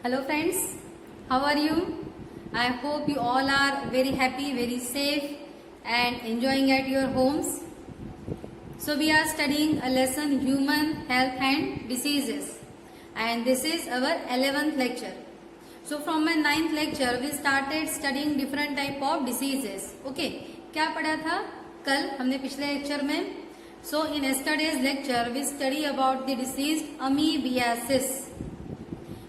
Hello friends, how are you? I hope you all are very happy, very safe and enjoying at your homes. So we are studying a lesson human health and diseases, and this is our 11th lecture. So from my 9th lecture we started studying different type of diseases. Okay, क्या पढ़ा था कल हमने पिछले lecture में? So in yesterday's lecture we study about the disease amoebiasis.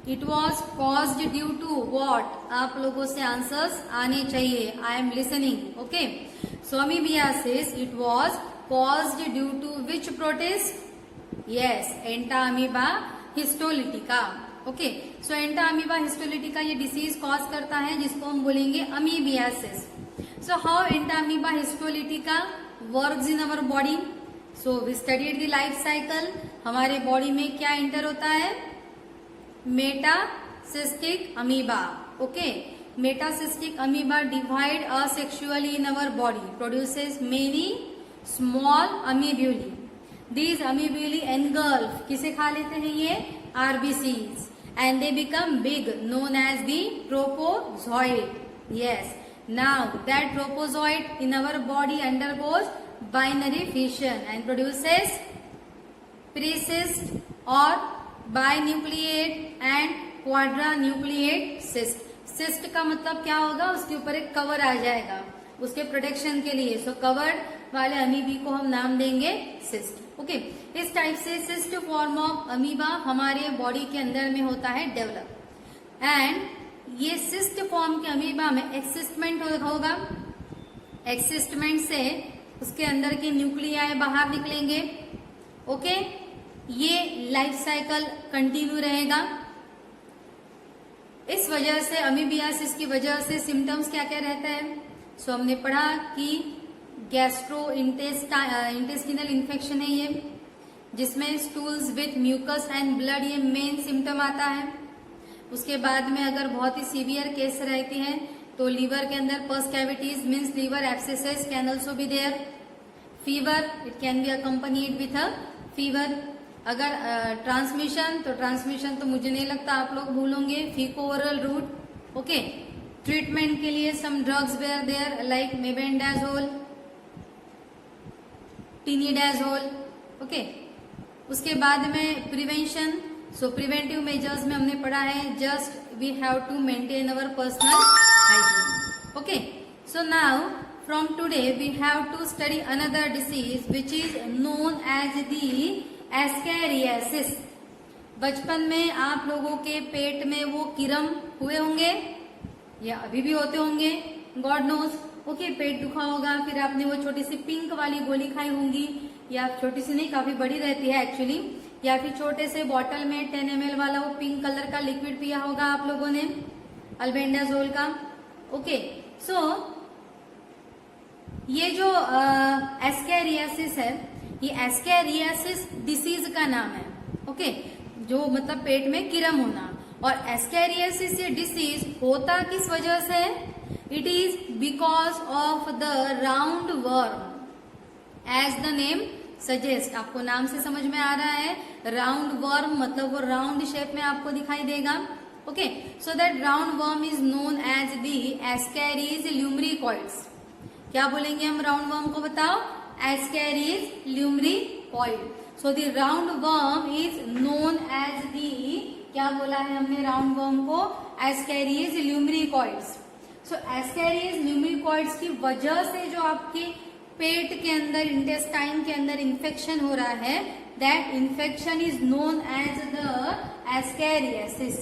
It was caused due to what? आप लोगों से आंसर्स आने चाहिए. I am listening. Okay. So amoebiasis it was caused due to which protist? Yes, Entamoeba histolytica. Okay, so Entamoeba histolytica ये disease cause करता है जिसको हम बोलेंगे amoebiasis. So how Entamoeba histolytica works in our body? So we studied the life cycle. हमारे body में क्या enter होता है? Metacystic amoeba. Okay, metacystic amoeba divide asexually in our body, produces many small amoebulae. These amoebulae engulf, किसे खा लेते हैं ये? RBCs, and they become big, known as the propozoid. Yes, now that propozoid in our body undergoes binary fission and produces precyst or binucleate and quadrinucleate cyst. Cyst का मतलब क्या होगा? उसके ऊपर एक कवर आ जाएगा उसके प्रोटेक्शन के लिए. सो कवर्ड वाले अमीबी को हम नाम देंगे सिस्ट. ओके, इस टाइप से सिस्ट फॉर्म ऑफ अमीबा हमारे बॉडी के अंदर में होता है डेवलप. एंड ये सिस्ट फॉर्म के अमीबा में एक्सिस्टमेंट होगा. एक्सिस्टमेंट से उसके अंदर के न्यूक्लियाई बाहर निकलेंगे. ओके, ये लाइफ साइकिल कंटिन्यू रहेगा. इस वजह से अमीबियासिस की वजह से सिम्टम्स क्या क्या रहता है? सो हमने पढ़ा कि गैस्ट्रो इंटेस्टिनल इन्फेक्शन है ये, जिसमें stools with mucus and blood ये मेन सिम्टम आता है. उसके बाद में अगर बहुत ही सीवियर केस रहती है तो लीवर के अंदर pus cavities means liver abscesses can also be there. Fever, it can be accompanied with a fever. अगर ट्रांसमिशन तो मुझे नहीं लगता आप लोग भूलोगे. Faeco oral route. Okay, treatment के लिए some drugs were there like mebendazole, tinidazole. Okay, उसके बाद में प्रिवेंशन. सो प्रिवेंटिव मेजर्स में हमने पढ़ा है just we have to maintain our personal hygiene. Okay, so now from today we have to study another disease which is known as the ascariasis. बचपन में आप लोगों के पेट में वो किरम हुए होंगे या अभी भी होते होंगे, गॉड नोज. ओके, पेट दुखा होगा, फिर आपने वो छोटी सी पिंक वाली गोली खाई होंगी, या छोटी सी नहीं काफी बड़ी रहती है एक्चुअली, या फिर छोटे से बॉटल में 10 ml वाला वो पिंक कलर का लिक्विड पिया होगा आप लोगों ने, अल्बेंडाजोल का. ओके, सो ये जो एस्कैरियासिस है, ये एस्कैरियासिस डिसीज का नाम है. ओके, जो मतलब पेट में किरम होना. और एस्कैरियासिस ये डिसीज होता किस वजह से? It is because of the round worm. As the name suggest, आपको नाम से समझ में आ रहा है, राउंड वर्म मतलब वो राउंड शेप में आपको दिखाई देगा. Okay, so that roundworm is known as the Ascaris lumbricoides. क्या बोलेंगे हम राउंड वर्म को? बताओ. Ascaris lumbricoid. So the round worm is known as the, क्या बोला है हमने राउंड वर्म को? एस्कैरिज ल्यूमरिकॉइड्स. सो एस्कैरिज ल्यूमरिकॉइड्स की वजह से जो आपके पेट के अंदर, इंटेस्टाइन के अंदर इन्फेक्शन हो रहा है, that infection is known as the ascariasis.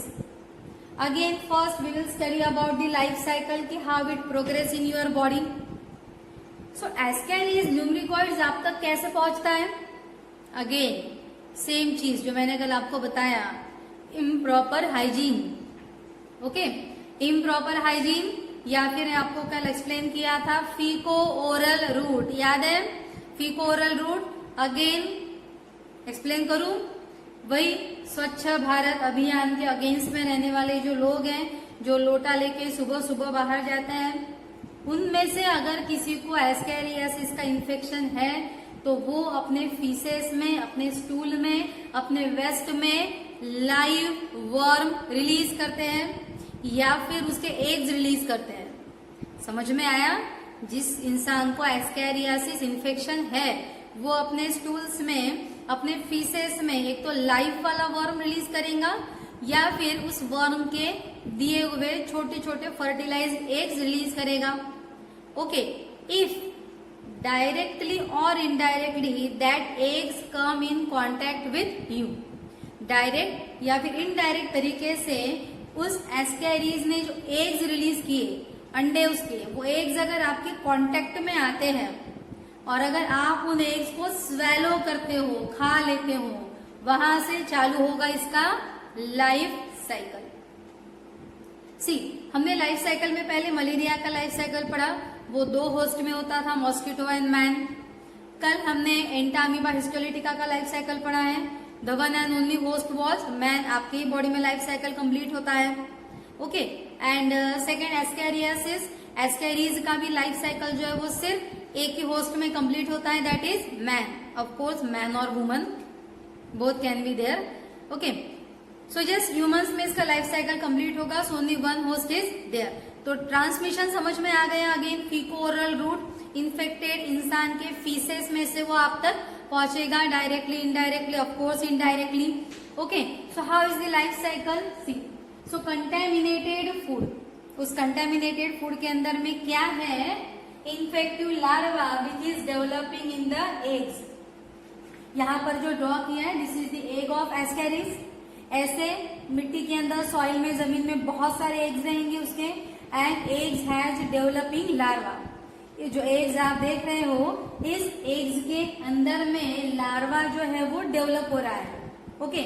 Again first we will study about the life cycle की how it progress in your body. So ascaris lumbricoides आप तक कैसे पहुंचता है? अगेन सेम चीज जो मैंने कल आपको बताया, improper hygiene. Okay, improper hygiene, या फिर आपको कल एक्सप्लेन किया था फीको ओरल रूट. याद है फीको ओरल रूट? अगेन एक्सप्लेन करूं? वही स्वच्छ भारत अभियान के अगेंस्ट में रहने वाले जो लोग हैं, जो लोटा लेके सुबह सुबह बाहर जाते हैं, उनमें से अगर किसी को एस्कैरियासिस का इन्फेक्शन है तो वो अपने फीसेस में, अपने स्टूल में, अपने वेस्ट में लाइव वर्म रिलीज करते हैं या फिर उसके एग्स रिलीज करते हैं। समझ में आया? जिस इंसान को एस्कैरियासिस इन्फेक्शन है वो अपने स्टूल्स में, अपने फीसेस में एक तो लाइव वाला वर्म रिलीज करेगा या फिर उस वर्म के दिए हुए छोटे छोटे फर्टिलाइज एग्स रिलीज करेगा। ओके, इफ डायरेक्टली और indirectly that eggs come in contact with you, direct या फिर इनडायरेक्ट तरीके से उस एस्कैरीज ने जो एग्स रिलीज किए, अंडे उसके, वो एग्स अगर आपके कांटेक्ट में आते हैं और अगर आप उन एग्स को स्वेलो करते हो, खा लेते हो, वहां से चालू होगा इसका लाइफ साइकिल। हमने लाइफ साइकिल में पहले मलेरिया का लाइफ साइकिल पढ़ा, वो 2 होस्ट में होता था, मॉस्किटो एंड मैन। कल हमने एंटामीबा हिस्टोलिटिका का लाइफ साइकिल पढ़ा है, the one and only host was man. आपके ही बॉडी में लाइफ साइकिल कंप्लीट होता है। ओके, एंड सेकेंड एस्कैरियासिस, एस्कैरीज का भी लाइफ साइकिल जो है वो सिर्फ एक ही होस्ट में कंप्लीट होता है, that is man. Of course man और woman both can be there. Okay, so just humans में इसका लाइफ साइकिल कंप्लीट होगा, so only one host is there. तो ट्रांसमिशन समझ में आ गया। Again faeco oral route, infected इंसान के फीसेस में से वो आप तक पहुंचेगा, directly, indirectly, of course indirectly. Okay, so how is the life cycle? See, so contaminated food, उस कंटेमिनेटेड फूड के अंदर में क्या है? Infective larva which is developing in the eggs. यहाँ पर जो ड्रॉ किया है, this is the egg of Ascaris. ऐसे मिट्टी के अंदर, सॉइल में, जमीन में बहुत सारे एग्स रहेंगे उसके, and eggs has developing larva. ये जो एग्स आप देख रहे हो, इस एग्स के अंदर में लार्वा जो है वो डेवलप हो रहा है। Okay,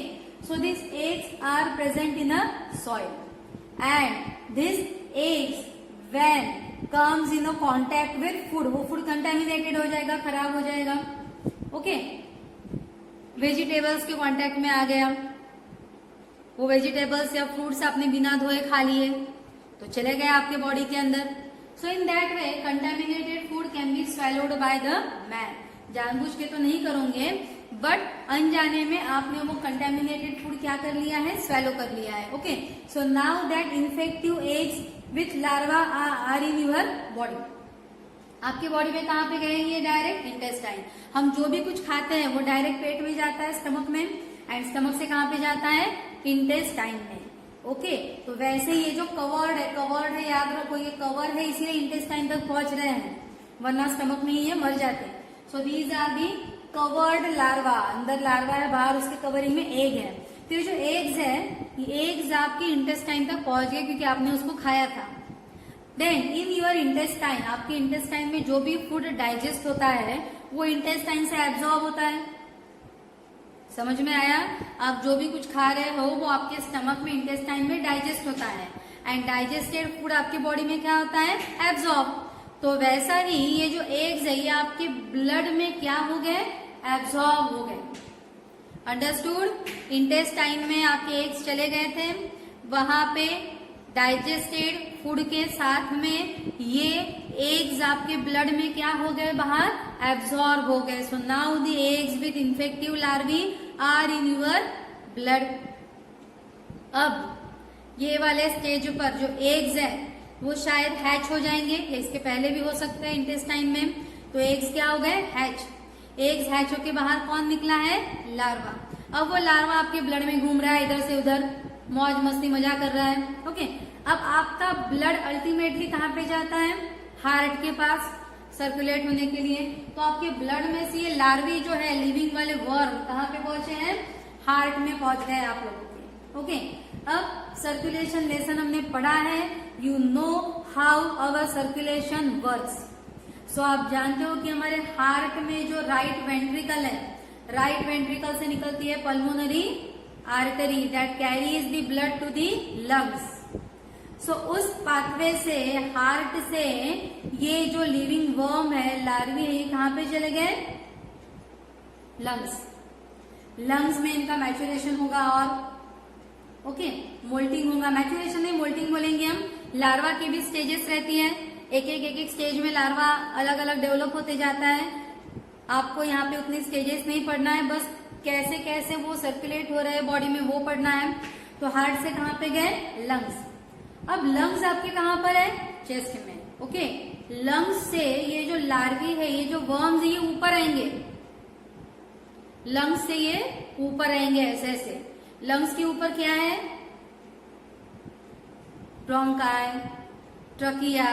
so this eggs are present in a soil and this eggs when comes in a contact with food, वो फूड कंटेमिनेटेड हो जाएगा, खराब हो जाएगा। ओके, वेजिटेबल्स के कांटेक्ट में आ गया, वो वेजिटेबल्स या फ्रूट्स आपने बिना धोए खा लिए तो चले गए आपके बॉडी के अंदर। So in that way contaminated food can be swallowed by the man. जानबूझ के तो नहीं करोगे, बट अनजाने में आपने वो कंटेमिनेटेड फूड क्या कर लिया है? स्वेलो कर लिया है। Okay, so now that infective eggs with larva are in your body. आपके बॉडी में कहाँ पे गए? ये डायरेक्ट इंटेस्टाइन। हम जो भी कुछ खाते हैं वो डायरेक्ट पेट में जाता है, स्टमक में, एंड स्टमक से कहाँ पे जाता है? इंटेस्टाइन में। ओके, तो वैसे ये जो कवर्ड है, याद रखो ये कवर है, इसीलिए इंटेस्टाइन तक पहुंच रहे हैं, वरना स्टमक में ही ये मर जाते हैं। So these are the covered larva. अंदर लार्वा है, बाहर उसके कवरिंग में एग है। तो ये जो एग्स है, ये एग्स आपके इंटेस्टाइन तक पहुंच गए क्योंकि आपने उसको खाया था। देन इन योर इंटेस्टाइन, आपके इंटेस्टाइन में जो भी फूड डाइजेस्ट होता है वो इंटेस्टाइन से एब्जॉर्ब होता है। समझ में आया? आप जो भी कुछ खा रहे हो वो आपके स्टमक में, इंटेस्टाइन में डाइजेस्ट होता है, एंड डाइजेस्टेड फूड आपके बॉडी में क्या होता है? एब्जॉर्ब। तो वैसा ही ये जो एग्स है ये आपके ब्लड में क्या हो गए? एब्जॉर्ब हो गए। अंडरस्टूड? इंटेस्टाइन में आपके एग्स चले गए थे, वहां पे डाइजेस्टेड फूड के साथ में ये एग्स आपके ब्लड में क्या हो गए? बाहर एब्जॉर्ब हो गए। So now the eggs with infective larvae are in your blood. अब ये वाले स्टेज पर जो एग्स है वो शायद हैच हो जाएंगे, इसके पहले भी हो सकता है इंटेस्टाइन में। तो एग्स क्या हो गए? हैच। एग्स हैच होके बाहर कौन निकला है? लार्वा। अब वो लार्वा आपके ब्लड में घूम रहा है, इधर से उधर मौज मस्ती मजा कर रहा है। ओके, अब आपका ब्लड अल्टीमेटली कहाँ पे जाता है? हार्ट के पास सर्कुलेट होने के लिए। तो आपके ब्लड में से ये लार्वी जो है, लिविंग वाले वर्म, कहाँ पे पहुंचे हैं? हार्ट में पहुंच गए आप लोगों के। ओके, अब सर्कुलेशन लेसन हमने पढ़ा है। You know how our circulation works. So आप जानते हो कि हमारे हार्ट में जो राइट वेंट्रिकल है, राइट वेंट्रिकल से निकलती है pulmonary artery that carries the blood to the lungs. So उस पाथवे से, हार्ट से ये जो लिविंग वर्म है, लार्वी है, ये कहाँ पे चले गए? लंग्स। लंग्स में इनका मैचुरेशन होगा और ओके, मोल्टिंग होगा। मैचुरेशन नहीं, मोल्टिंग बोलेंगे हम। लार्वा की भी स्टेजेस रहती है, एक एक स्टेज में लार्वा अलग अलग डेवलप होते जाता है। आपको यहाँ पे उतनी स्टेजेस नहीं पढ़ना है, बस कैसे कैसे वो सर्कुलेट हो रहे हैं बॉडी में वो पढ़ना है। तो हार्ट से कहाँ पे गए, लंग्स। अब लंग्स आपके कहाँ पर है, चेस्ट में। ओके, लंग्स से ये जो लार्वी है, ये जो वर्म्स है, ये ऊपर आएंगे, लंग्स से ये ऊपर आएंगे ऐसे ऐसे। लंग्स के ऊपर क्या है, ब्रोंकाई, ट्रकिया,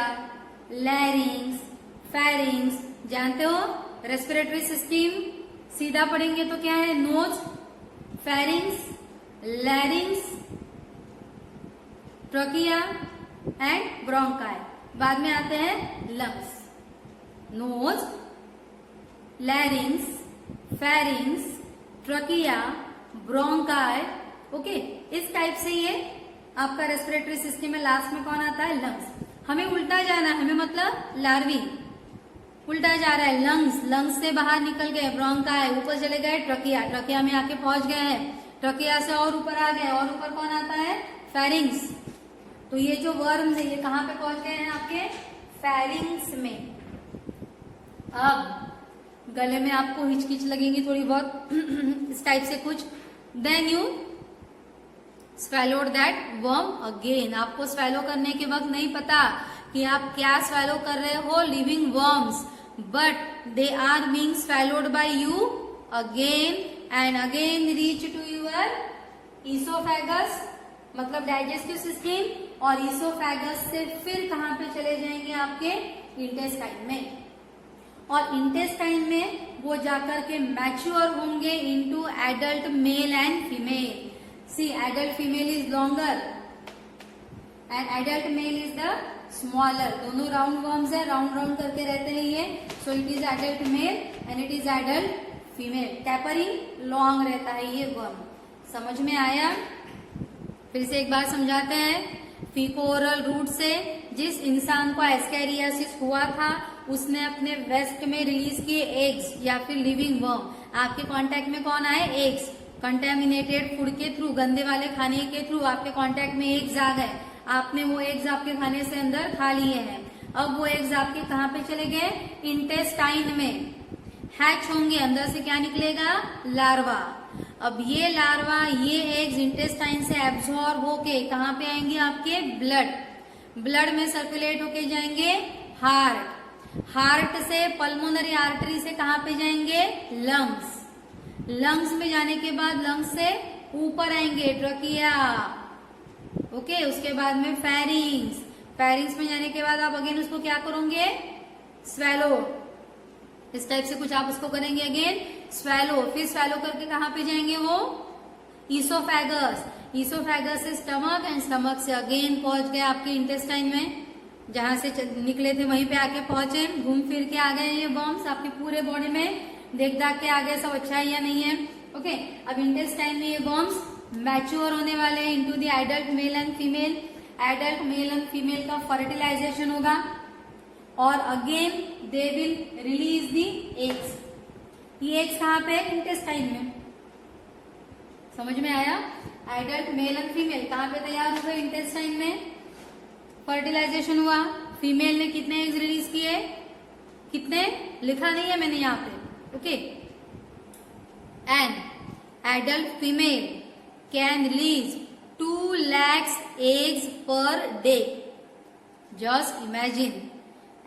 लैरिंग्स, फेरिंग्स, जानते हो। रेस्पिरेटरी सिस्टम सीधा पढ़ेंगे तो क्या है, nose, pharynx, larynx, trachea and bronchi. बाद में आते हैं lungs, nose, larynx, pharynx, trachea, bronchi. Okay, इस टाइप से ये आपका रेस्पिरेटरी सिस्टम में लास्ट में कौन आता है, लंग्स। हमें उल्टा जाना है, हमें मतलब लार्वी उल्टा जा रहा है। लंग्स, लंग्स से बाहर निकल गए, ब्रोंकाई ऊपर चले गए, ट्रकिया, ट्रकिया में आके पहुंच गए हैं, ट्रकिया से और ऊपर आ गए, और ऊपर कौन आता है, फेरिंग्स। तो ये जो वर्म्स है ये कहाँ पे पहुंच गए हैं, आपके फेरिंग्स में। अब गले में आपको हिचकिच लगेंगी थोड़ी बहुत इस टाइप से कुछ। Then you swallowed that worm again. आपको स्वेलो करने के वक्त नहीं पता कि आप क्या स्वेलो कर रहे हो, living worms, but they are being swallowed by you again and again reach to your oesophagus, मतलब डाइजेस्टिव सिस्टम, और ईसोफेगस से फिर कहाँ पे चले जाएंगे, आपके इंटेस्टाइन में। और इंटेस्टाइन में वो जाकर के मैच्योर होंगे into adult male and female. See, adult female is longer and adult male is the smaller. दोनों राउंड वर्म्स है, राउंड राउंड करके रहते हैं ये। So it is adult male and it is adult female. Tapering long रहता है ये worm. समझ में आया? फिर से एक बार समझाते हैं। फीकोरल रूट से जिस इंसान को एस्कैरियासिस हुआ था उसने अपने वेस्ट में रिलीज किए एग्स या फिर लिविंग वर्म। आपके कांटेक्ट में कौन आए, एग्स। कंटेमिनेटेड फूड के थ्रू, गंदे वाले खाने के थ्रू आपके कांटेक्ट में एग्स आ गए। आपने वो एग्स आपके खाने से अंदर खा लिए हैं। अब वो एग्स आपके कहाँ पे चले गए, इंटेस्टाइन में हैच होंगे। अंदर से क्या निकलेगा, लार्वा। अब ये लार्वा, ये एग्स इंटेस्टाइन से एब्जॉर्ब होके कहाँ पे आएंगे, आपके ब्लड। ब्लड में सर्कुलेट होके जाएंगे हार्ट। हार्ट से पल्मोनरी आर्टरी से कहाँ पे जाएंगे, लंग्स। लंग्स में जाने के बाद लंग्स से ऊपर आएंगे ट्रकिया। ओके, उसके बाद में फेरिंग्स। फेरिंग्स में जाने के बाद आप अगेन उसको क्या करोगे, स्वेलो। इस टाइप से कुछ आप उसको करेंगे, अगेन स्वेलो। फिर स्वेलो करके कहाँ पे जाएंगे वो, ईसोफेगस। ईसोफेगस से स्टमक एंड स्टमक से अगेन पहुंच गए आपके इंटेस्टाइन में। जहां से निकले थे वहीं पे आके पहुंचे, घूम फिर के आ गए ये बॉम्ब्स आपके पूरे बॉडी में, देख दाख के आ गए सब अच्छा है या नहीं है। ओके, अब इंटेस्टाइन में ये बॉम्ब्स मैच्योर होने वाले हैं into the adult male and female. Adult male and female का फर्टिलाइजेशन होगा और again they will release the eggs. ये एग्स कहाँ पे, इंटेस्टाइन में। समझ में आया? एडल्ट मेल एंड फीमेल कहाँ पे तैयार हुए, इंटेस्टाइन में। फर्टिलाइजेशन हुआ, फीमेल ने कितने एग्स रिलीज किए, कितने लिखा नहीं है मैंने यहाँ पे। Okay, and adult female can release 2 lakhs eggs per day. Just imagine,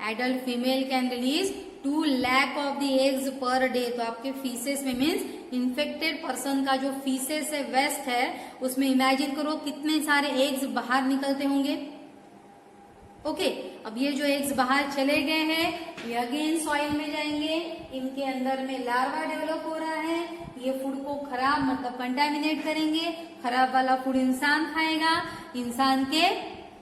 adult female can release 2 lakh of the eggs per day. तो आपके फीसेस में मीन्स इन्फेक्टेड पर्सन का जो फीसेस है, वेस्ट है, उसमें इमेजिन करो कितने सारे एग्स बाहर निकलते होंगे। ओके, अब ये जो एग्स बाहर चले गए हैं ये अगेन सॉइल में जाएंगे। इनके अंदर में लार्वा डेवलप हो रहा है। ये फूड को खराब मतलब कंटेमिनेट करेंगे। खराब वाला फूड इंसान खाएगा। इंसान के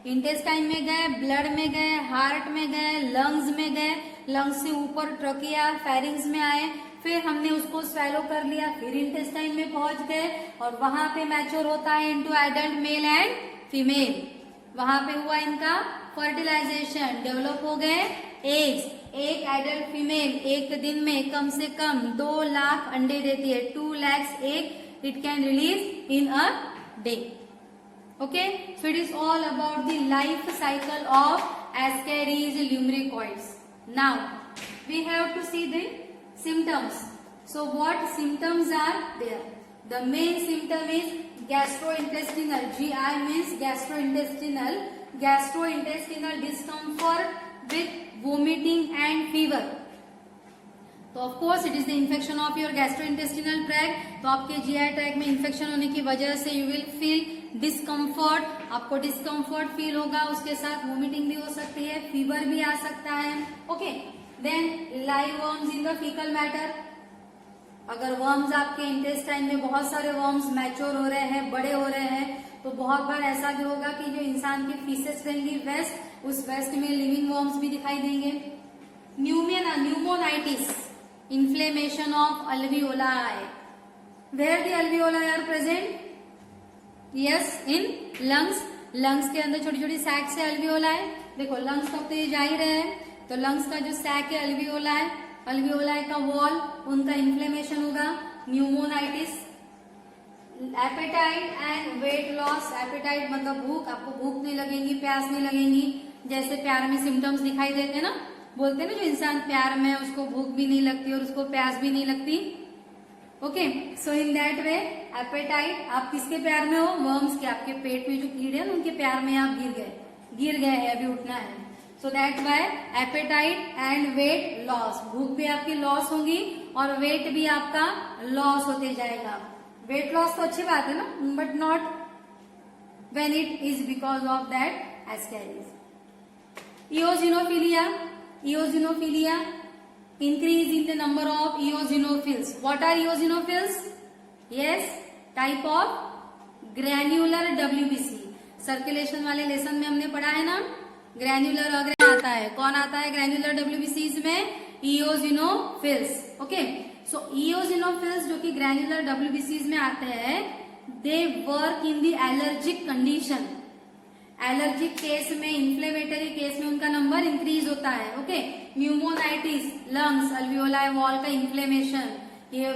इंटेस्टाइन में गए, ब्लड में गए, हार्ट में गए, लंग्स में गए, लंग्स से ऊपर ट्रकिया, फेरिंग्स में आए, फिर हमने उसको स्वेलो कर लिया, फिर इंटेस्टाइन में पहुंच गए और वहां पे मैच्योर होता है into adult male and female. वहां पे हुआ इनका फर्टिलाइजेशन, डेवलप हो गए एग्स। एक एडल्ट फीमेल एक दिन में कम से कम 2 लाख अंडे देती है। 2 lakhs egg it can release in a day. Okay, so it is all about the life cycle of Ascaris lumbricoids. Now we have to see the symptoms. So what symptoms are there? The main symptom is gastrointestinal. GI means gastrointestinal. Gastrointestinal discomfort with vomiting and fever. तो of course it is the infection of your gastrointestinal tract. तो आपके GI tract में infection होने की वजह से you will feel discomfort. आपको discomfort feel होगा, उसके साथ वोमिटिंग भी हो सकती है, फीवर भी आ सकता है. Okay, then live worms in the faecal matter. अगर वर्म्स आपके इंटेस्टाइन में बहुत सारे वर्म्स मैच्योर हो रहे हैं, बड़े हो रहे हैं, तो बहुत बार ऐसा भी होगा कि जो इंसान की फीसेस रहेंगी वेस्ट, उस वेस्ट में लिविंग वर्म्स भी दिखाई देंगे. Pneumonitis, inflammation of alveoli. Where the alveoli are present? Yes, in lungs. lungs के अंदर छोटी छोटी सैक से alveoli. देखो lungs तक तो ये जा ही रहे हैं, तो lungs का जो सैक है alveoli का वॉल, उनका इन्फ्लेमेशन होगा. Pneumonitis. Appetite and weight loss. Appetite मतलब भूख, आपको भूख नहीं लगेगी, प्यास नहीं लगेगी. जैसे प्यार में सिम्टम्स दिखाई देते हैं ना, बोलते हैं ना जो इंसान प्यार में उसको भूख भी नहीं लगती और उसको प्यास भी नहीं लगती. Okay, so in that way appetite. आप किसके प्यार में हो? वर्म्स के. आपके पेट में जो कीड़े हैं उनके प्यार में आप गिर गए हैं, अभी उठना है. So that why appetite and weight loss. भूख भी आपकी लॉस होगी और वेट भी आपका लॉस होते जाएगा. वेट लॉस तो अच्छी बात है ना, but not when it is because of that ascariasis. Eosinophilia, increase in the number of eosinophils. What are eosinophils? Yes, type of granular WBC. Circulation वाले लेसन में हमने पढ़ा है ना, ग्रैन्युलर अग्रे आता है. कौन आता है ग्रैन्युलर WBCs में? eosinophils. ओके, सो eosinophils जो कि ग्रैन्युलर WBCs में आते हैं, they work in the allergic condition. Allergic case में, इन्फ्लेमेटरी केस में उनका नंबर इंक्रीज होता है. Okay, pneumonitis, lungs, alveoli wall का इन्फ्लेमेशन. ये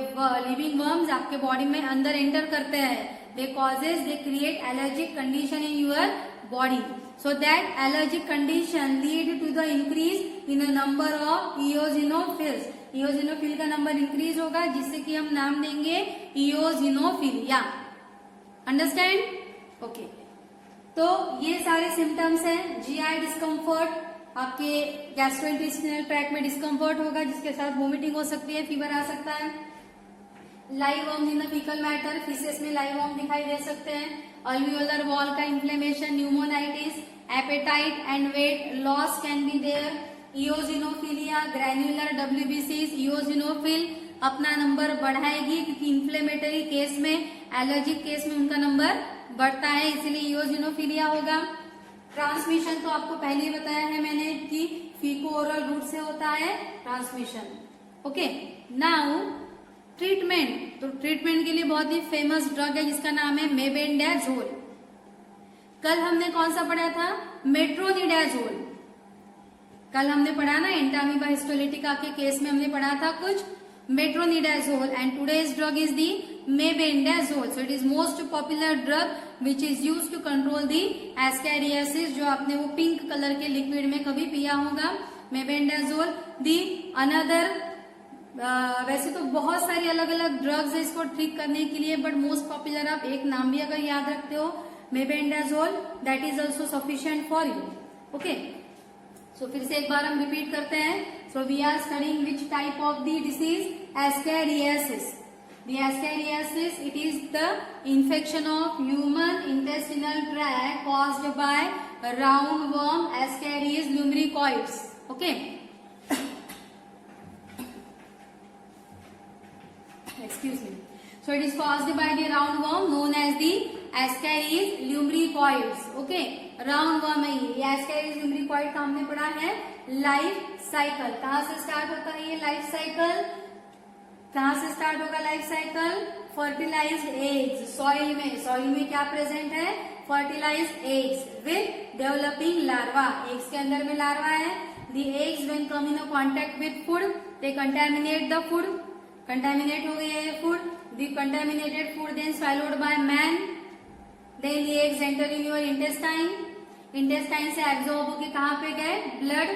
लिविंग वर्म्स आपके बॉडी में अंदर एंटर करते हैं. They create allergic condition in your body. So that allergic condition lead to the increase in the number of इओजिनोफिल्स. इओजिनोफिल का नंबर इंक्रीज होगा, जिससे कि हम नाम देंगे इओजिनोफिलिया. अंडरस्टैंड? ओके, तो ये सारे सिम्टम्स हैं. जीआई डिस्कम्फर्ट, आपके गैस्ट्रोइंटेस्टिनल ट्रैक्ट में डिस्कम्फर्ट होगा, जिसके साथ वोमिटिंग हो सकती है, फीवर आ सकता है. Live worms in the faecal matter, faeces में लाइव वर्म दिखाई दे सकते हैं. अल्वियोलर वॉल का inflammation, pneumonitis, appetite and weight loss can be there. Eosinophilia, granular WBCs, eosinophil अपना नंबर बढ़ाएगी क्योंकि इन्फ्लेमेटरी केस में, एलर्जिक केस में उनका नंबर बढ़ता है, इसीलिए इओजिनोफिलिया होगा. ट्रांसमिशन तो आपको पहले ही बताया है मैंने कि फीको ओरल रूट से होता है ट्रांसमिशन. Okay, now treatment. तो ट्रीटमेंट के लिए बहुत ही फेमस ड्रग है जिसका नाम है मेबेंडाजोल. कल हमने कौन सा पढ़ा था? मेट्रोनिडाजोल. कल हमने पढ़ा ना एंटामीबा हिस्टोलिटिका के केस में हमने पढ़ा था कुछ metronidazole, and today's drug is the mebendazole. So it is most popular drug which is used to control the ascariasis. जो आपने वो पिंक कलर के लिक्विड में कभी पिया होगा, मेबेंडाजोल. दी अनदर, वैसे तो बहुत सारी अलग अलग ड्रग्स है इसको ट्रीट करने के लिए, बट मोस्ट पॉपुलर आप एक नाम भी अगर याद रखते हो, mebendazole, that is also sufficient for you. Okay, so फिर से एक बार हम रिपीट करते हैं. So we are studying which type of the disease? Ascariasis. The ascariasis, it is the infection of human intestinal tract caused by roundworm Ascaris lumbricoides. Okay. Excuse me. So it is caused by the roundworm known as the Ascaris lumbricoides. Okay. Roundworm है ये. Ascaris lumbricoid का हमने पढ़ा है life cycle. कहाँ से start होता है ये लाइफ साइकिल? कहाँ से स्टार्ट होगा life cycle? Fertilised eggs. Soil में. सॉइल में क्या प्रेजेंट है? Fertilised eggs with developing larva. Eggs के अंदर में लार्वा है. The eggs when come in contact with food they contaminate the food. Contaminate हो गया है food. The contaminated food then swallowed by man. Then the eggs enter in your intestine. Intestine से absorb होके कहाँ पे गए? Blood.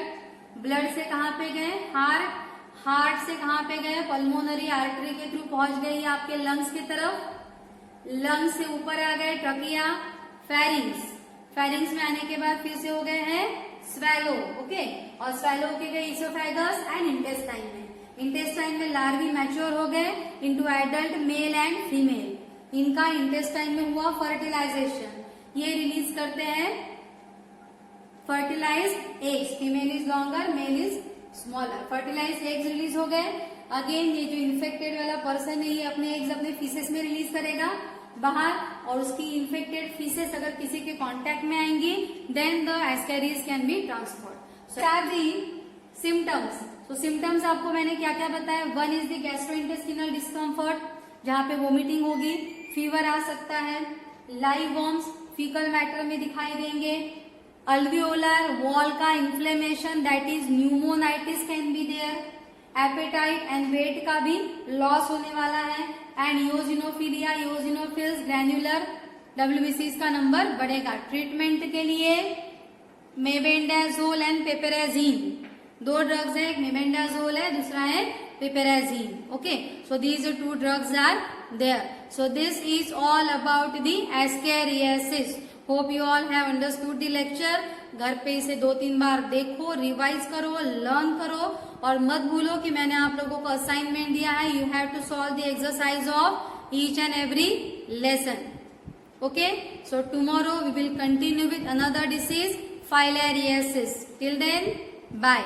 Blood से कहाँ पे गए? हार्ट. हार्ट से कहाँ पे गए, पल्मोनरी आर्टरी के थ्रू पहुंच गए ये आपके लंग्स की तरफ, लंग्स से ऊपर आ गए ट्रकिया, फेरिंग्स, फेरिंग्स में आने के बाद फिर से हो गए हैं स्वेलो, ओके, और स्वेलो के गए इसोफेगस एंड इंटेस्टाइन में, इंटेस्टाइन में लार्वी मैच्योर हो गए into adult male and female, इनका इंटेस्टाइन में हुआ फर्टिलाइजेशन, ये रिलीज करते हैं fertilised eggs, female is longer male is smaller, fertilised eggs release हो गए। अगेन ये जो इन्फेक्टेड वाला पर्सन है ये अपने एग्स अपने फीसेस में रिलीज करेगा बाहर, और उसकी इन्फेक्टेड फीसेस अगर किसी के कांटेक्ट में आएंगी then the ascaris can be transferred. So are the symptoms, तो सिम्टम्स आपको मैंने क्या क्या बताया, one is the gastrointestinal discomfort, जहां पे वोमिटिंग होगी, फीवर आ सकता है, लाइव वॉर्म्स फीकल मैटर में दिखाई देंगे, अल्वियोलर वॉल का inflammation that is pneumonitis can be there, appetite and weight का भी लॉस होने वाला है, and eosinophilia, eosinophils, granular WBC का नंबर बढ़ेगा। ट्रीटमेंट के लिए मेबेंडाजोल एंड पेपेराजीन, दो ड्रग्स है, एक मेबेंडाजोल है, दूसरा है piperazine, okay, so these two drugs are there. So this is all about the ascariasis. Hope you all have understood the lecture. घर पे इसे 2-3 बार देखो, रिवाइज करो, लर्न करो, और मत भूलो कि मैंने आप लोगों को असाइनमेंट दिया है, you have to solve the exercise of each and every lesson, okay. So tomorrow we will continue with another disease, filariasis. Till then, bye.